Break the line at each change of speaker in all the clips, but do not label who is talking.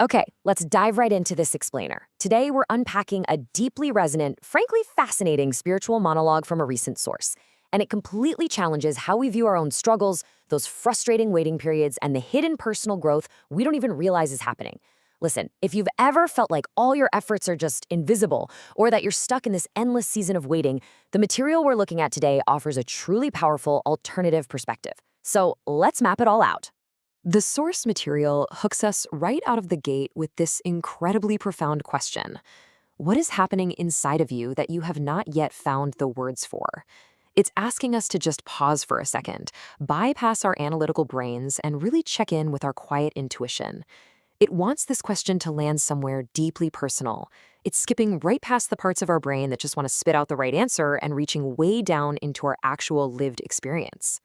Okay, let's dive right into this explainer. Today, we're unpacking a deeply resonant, frankly fascinating spiritual monologue from a recent source. And it completely challenges how we view our own struggles, those frustrating waiting periods, and the hidden personal growth we don't even realize is happening. Listen, if you've ever felt like all your efforts are just invisible, or that you're stuck in this endless season of waiting, the material we're looking at today offers a truly powerful alternative perspective. So let's map it all out. The source material hooks us right out of the gate with this incredibly profound question. What is happening inside of you that you have not yet found the words for? It's asking us to just pause for a second, bypass our analytical brains, and really check in with our quiet intuition. It wants this question to land somewhere deeply personal. It's skipping right past the parts of our brain that just want to spit out the right answer and reaching way down into our actual lived experience.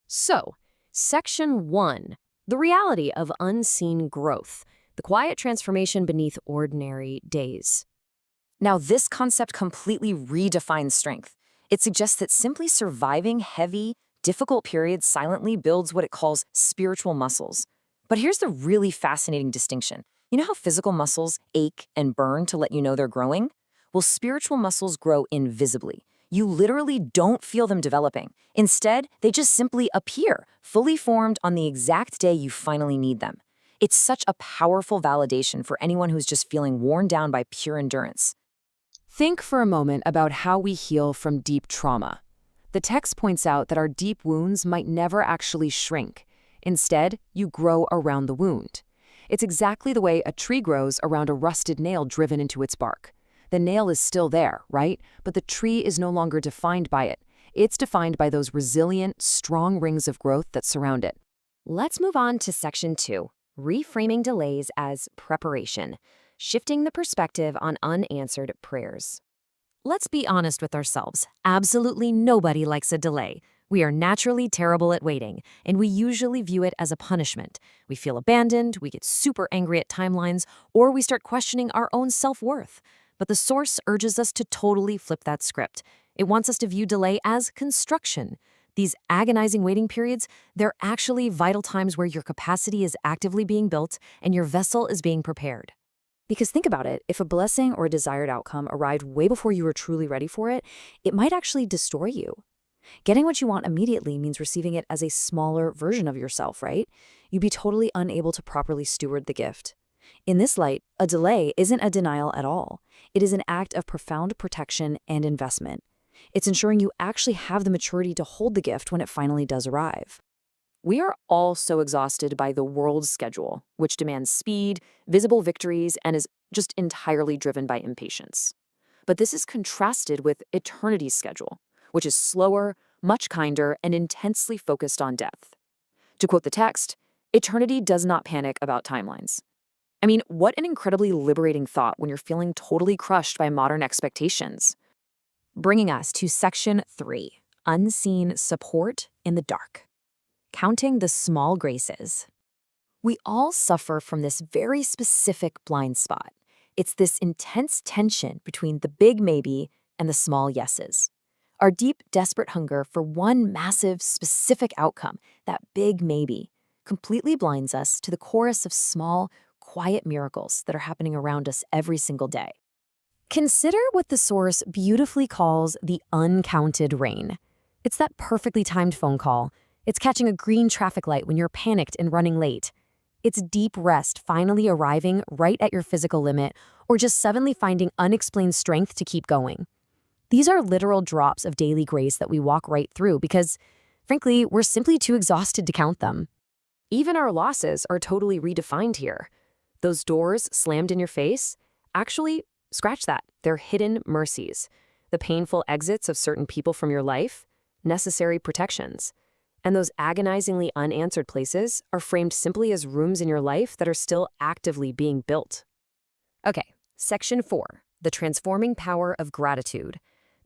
So, Section 1. The reality of unseen growth, the quiet transformation beneath ordinary days. Now, this concept completely redefines strength. It suggests that simply surviving heavy, difficult periods silently builds what it calls spiritual muscles. But here's the really fascinating distinction. You know how physical muscles ache and burn to let you know they're growing? Well, spiritual muscles grow invisibly. You literally don't feel them developing. Instead, they just simply appear, fully formed on the exact day you finally need them. It's such a powerful validation for anyone who's just feeling worn down by pure endurance. Think for a moment about how we heal from deep trauma. The text points out that our deep wounds might never actually shrink. Instead, you grow around the wound. It's exactly the way a tree grows around a rusted nail driven into its bark. The nail is still there, right? But the tree is no longer defined by it. It's defined by those resilient, strong rings of growth that surround it. Let's move on to Section 2, reframing delays as preparation, shifting the perspective on unanswered prayers. Let's be honest with ourselves. Absolutely nobody likes a delay. We are naturally terrible at waiting, and we usually view it as a punishment. We feel abandoned, we get super angry at timelines, or we start questioning our own self-worth. But the source urges us to totally flip that script. It wants us to view delay as construction. These agonizing waiting periods, they're actually vital times where your capacity is actively being built and your vessel is being prepared. Because think about it, if a blessing or a desired outcome arrived way before you were truly ready for it, it might actually destroy you. Getting what you want immediately means receiving it as a smaller version of yourself, right? You'd be totally unable to properly steward the gift. In this light, a delay isn't a denial at all. It is an act of profound protection and investment. It's ensuring you actually have the maturity to hold the gift when it finally does arrive. We are all so exhausted by the world's schedule, which demands speed, visible victories, and is just entirely driven by impatience. But this is contrasted with eternity's schedule, which is slower, much kinder, and intensely focused on depth. To quote the text, eternity does not panic about timelines. I mean, what an incredibly liberating thought when you're feeling totally crushed by modern expectations. Bringing us to Section 3, unseen support in the dark. Counting the small graces. We all suffer from this very specific blind spot. It's this intense tension between the big maybe and the small yeses. Our deep, desperate hunger for one massive, specific outcome, that big maybe, completely blinds us to the chorus of small, quiet miracles that are happening around us every single day. Consider what the source beautifully calls the uncounted rain. It's that perfectly timed phone call. It's catching a green traffic light when you're panicked and running late. It's deep rest finally arriving right at your physical limit, or just suddenly finding unexplained strength to keep going. These are literal drops of daily grace that we walk right through because, frankly, we're simply too exhausted to count them. Even our losses are totally redefined here. Those doors slammed in your face, actually, scratch that. They're hidden mercies. The painful exits of certain people from your life, necessary protections. And those agonizingly unanswered places are framed simply as rooms in your life that are still actively being built. Okay, Section 4, the transforming power of gratitude,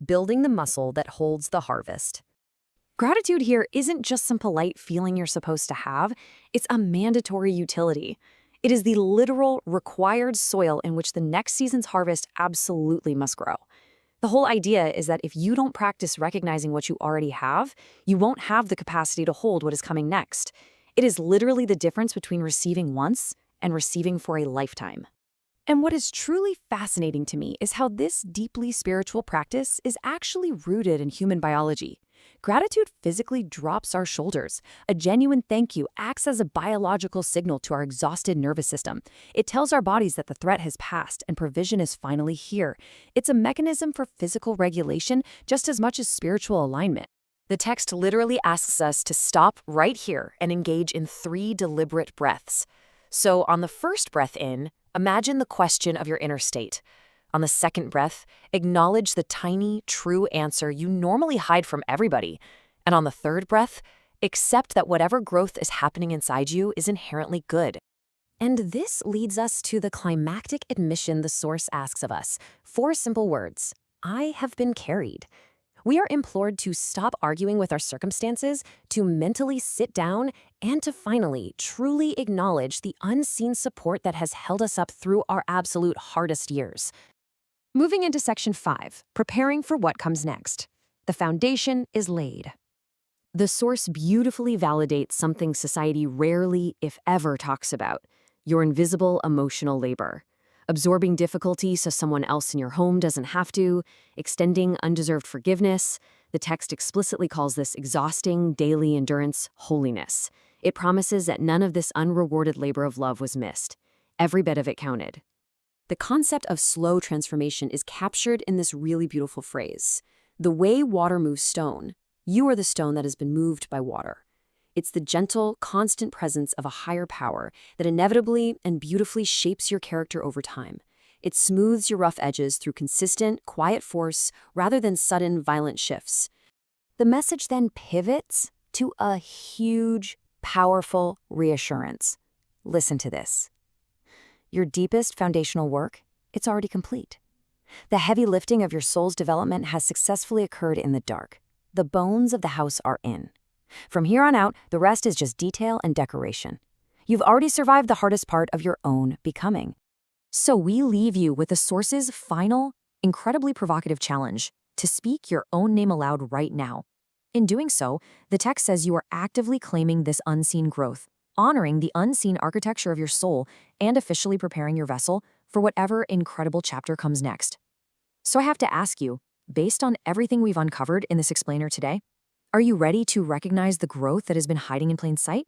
building the muscle that holds the harvest. Gratitude here isn't just some polite feeling you're supposed to have, it's a mandatory utility. It is the literal, required soil in which the next season's harvest absolutely must grow. The whole idea is that if you don't practice recognizing what you already have, you won't have the capacity to hold what is coming next. It is literally the difference between receiving once
and receiving for a lifetime. And what is truly fascinating to me is how this deeply spiritual practice is actually rooted in human biology. Gratitude physically drops our shoulders. A genuine thank you acts as a biological signal to our exhausted nervous system. It tells our bodies that the threat has passed and provision is finally here. It's a mechanism for physical regulation just as much as spiritual alignment. The text literally asks us to stop right here and engage in 3 deliberate breaths. So on the first breath in, imagine the question of your inner state. On the second breath, acknowledge the tiny, true answer you normally hide from everybody. And on the third breath, accept that whatever growth is happening inside you is inherently good. And this leads us to the climactic admission the Source asks of us. 4 simple words. I have been carried. We are implored to stop arguing with our circumstances, to mentally sit down, and to finally, truly acknowledge the unseen support that has held us up through our absolute hardest years. Moving into Section 5, preparing for what comes next. The foundation is laid. The Source beautifully validates something society rarely, if ever, talks about: your invisible emotional labor. Absorbing difficulty so someone else in your home doesn't have to, extending undeserved forgiveness. The text explicitly calls this exhausting, daily endurance holiness. It promises that none of this unrewarded labor of love was missed. Every bit of it counted. The concept of slow transformation is captured in this really beautiful phrase. The way water moves stone, you are the stone that has been moved by water. It's the gentle, constant presence of a higher power that inevitably and beautifully shapes your character over time. It smooths your rough edges through consistent, quiet force rather than sudden, violent shifts. The message then pivots to a huge, powerful reassurance. Listen to this. Your deepest foundational work, it's already complete. The heavy lifting of your soul's development has successfully occurred in the dark. The bones of the house are in. From here on out, the rest is just detail and decoration. You've already survived the hardest part of your own becoming. So we leave you with the Source's final, incredibly provocative challenge to speak your own name aloud right now. In doing so, the text says you are actively claiming this unseen growth, honoring the unseen architecture of your soul, and officially preparing your vessel for whatever incredible chapter comes next. So I have to ask you, based on everything we've uncovered in this explainer today, are you ready to recognize the growth that has been hiding in plain sight?